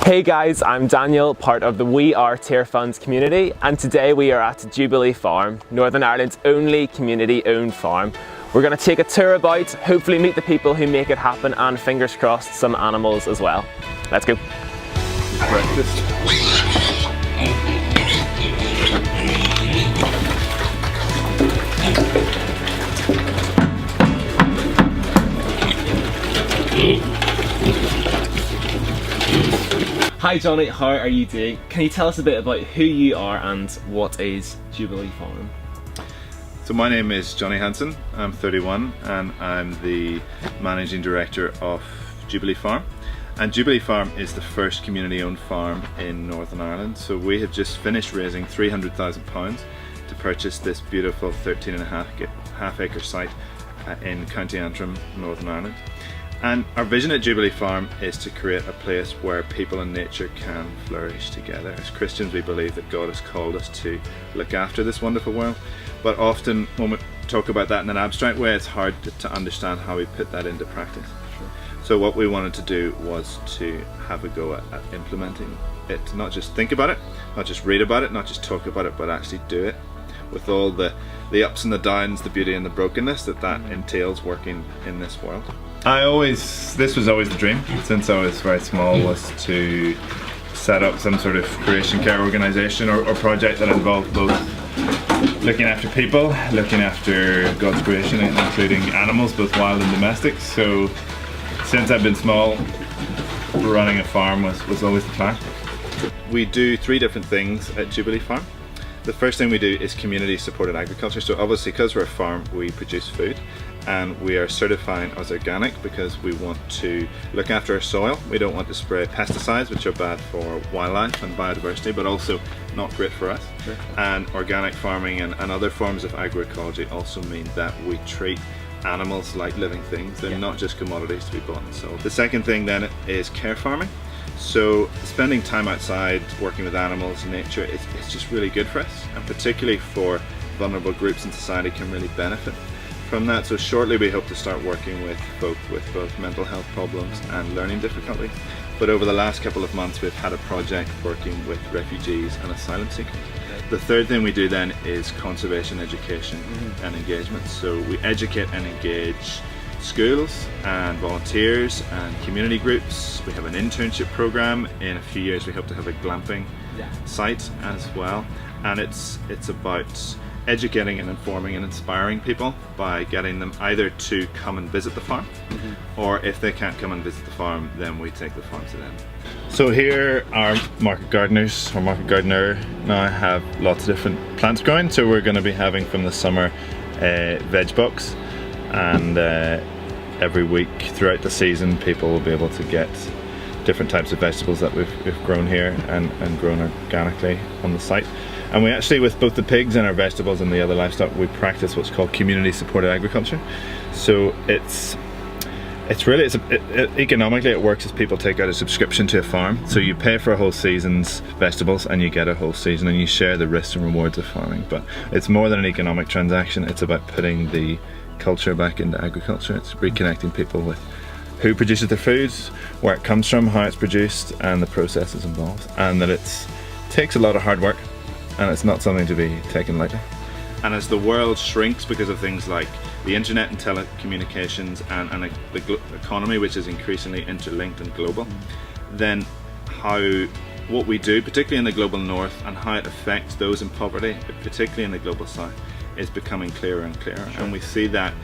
Hey guys, I'm Daniel, part of the We Are Tearfund community, and today we are at Jubilee Farm, Northern Ireland's only community-owned farm. We're going to take a tour about, hopefully meet the people who make it happen, and fingers crossed, some animals as well. Let's go. Breakfast. Hi Johnny, how are you doing? Can you tell us a bit about who you are and what is Jubilee Farm? So my name is Johnny Hansen, I'm 31 and I'm the Managing Director of Jubilee Farm. And Jubilee Farm is the first community-owned farm in Northern Ireland. So we have just finished raising £300,000 to purchase this beautiful 13.5 acre site in County Antrim, Northern Ireland. And our vision at Jubilee Farm is to create a place where people and nature can flourish together. As Christians, we believe that God has called us to look after this wonderful world, but often when we talk about that in an abstract way, it's hard to understand how we put that into practice. Sure. So what we wanted to do was to have a go at implementing it, to not just think about it, not just read about it, not just talk about it, but actually do it with all the ups and the downs, the beauty and the brokenness that entails working in this world. This was always the dream since I was very small, was to set up some sort of creation care organisation or project that involved both looking after people, looking after God's creation, including animals, both wild and domestic. So since I've been small, running a farm was always the plan. We do 3 different things at Jubilee Farm. The first thing we do is community supported agriculture. So obviously, because we're a farm, we produce food, and we are certifying as organic because we want to look after our soil. We don't want to spray pesticides, which are bad for wildlife and biodiversity, but also not great for us. Sure. And organic farming and other forms of agroecology also mean that we treat animals like living things. They're not just commodities to be bought and sold. The second thing then is care farming. So spending time outside, working with animals, nature, it's just really good for us, and particularly for vulnerable groups in society can really benefit from that. So shortly we hope to start working with folk with both mental health problems and learning difficulties. But over the last couple of months we've had a project working with refugees and asylum seekers. The third thing we do then is conservation education and engagement. So we educate and engage schools and volunteers and community groups. We have an internship program. In a few years we hope to have a glamping site as well, and it's about educating and informing and inspiring people by getting them either to come and visit the farm, or if they can't come and visit the farm, then we take the farm to them. So here our market gardeners, or market gardener now, have lots of different plants growing. So we're going to be having from the summer a veg box, and every week throughout the season people will be able to get different types of vegetables that we've grown here and grown organically on the site. And we actually, with both the pigs and our vegetables and the other livestock, we practice what's called community supported agriculture. So economically it works as people take out a subscription to a farm. So you pay for a whole season's vegetables and you get a whole season, and you share the risks and rewards of farming. But it's more than an economic transaction, it's about putting the culture back into agriculture. It's reconnecting people with who produces their food, where it comes from, how it's produced, and the processes involved, and that it takes a lot of hard work and it's not something to be taken lightly. And as the world shrinks because of things like the internet and telecommunications and the economy, which is increasingly interlinked and global, then what we do, particularly in the global north, and how it affects those in poverty, particularly in the global south, is becoming clearer and clearer. Sure. And we see that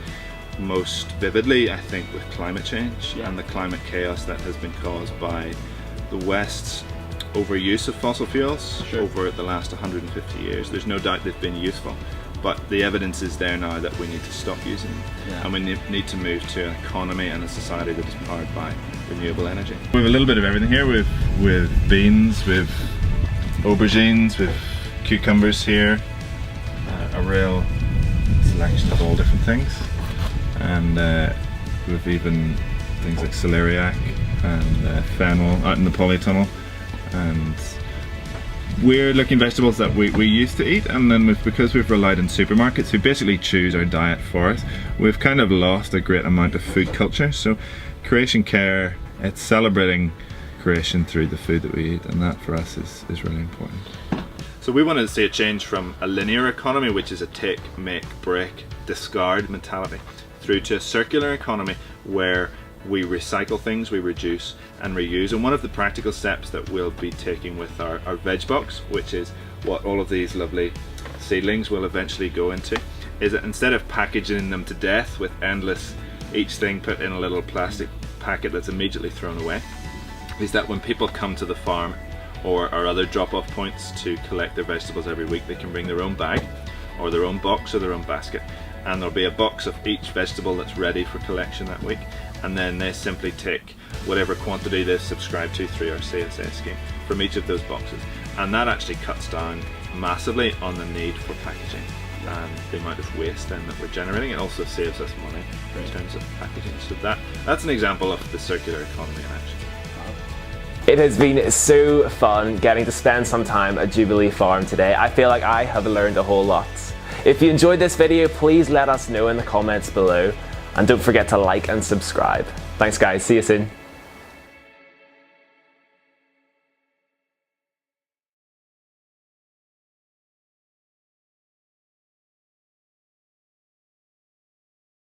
most vividly, I think, with climate change and the climate chaos that has been caused by the West's overuse of fossil fuels over the last 150 years. There's no doubt they've been useful, but the evidence is there now that we need to stop using them, and we need to move to an economy and a society that is powered by renewable energy. We have a little bit of everything here. With beans, with aubergines, with cucumbers here, a real selection of all different things, and with even things like celeriac and fennel out in the polytunnel. And we're looking vegetables that we used to eat, and then because we've relied on supermarkets who basically choose our diet for us, we've kind of lost a great amount of food culture. So creation care, it's celebrating creation through the food that we eat, and that for us is really important. So we wanted to see a change from a linear economy, which is a take, make, break, discard mentality, through to a circular economy where we recycle things, we reduce and reuse. And one of the practical steps that we'll be taking with our veg box, which is what all of these lovely seedlings will eventually go into, is that instead of packaging them to death with endless, each thing put in a little plastic packet that's immediately thrown away, is that when people come to the farm or our other drop-off points to collect their vegetables every week, they can bring their own bag or their own box or their own basket, and there'll be a box of each vegetable that's ready for collection that week, and then they simply take whatever quantity they've subscribed to through our CSA scheme from each of those boxes, and that actually cuts down massively on the need for packaging and the amount of waste then that we're generating. It also saves us money in terms of packaging. So that's an example of the circular economy in action. It has been so fun getting to spend some time at Jubilee Farm today. I feel like I have learned a whole lot. If you enjoyed this video, please let us know in the comments below, and don't forget to like and subscribe. Thanks guys, see you soon.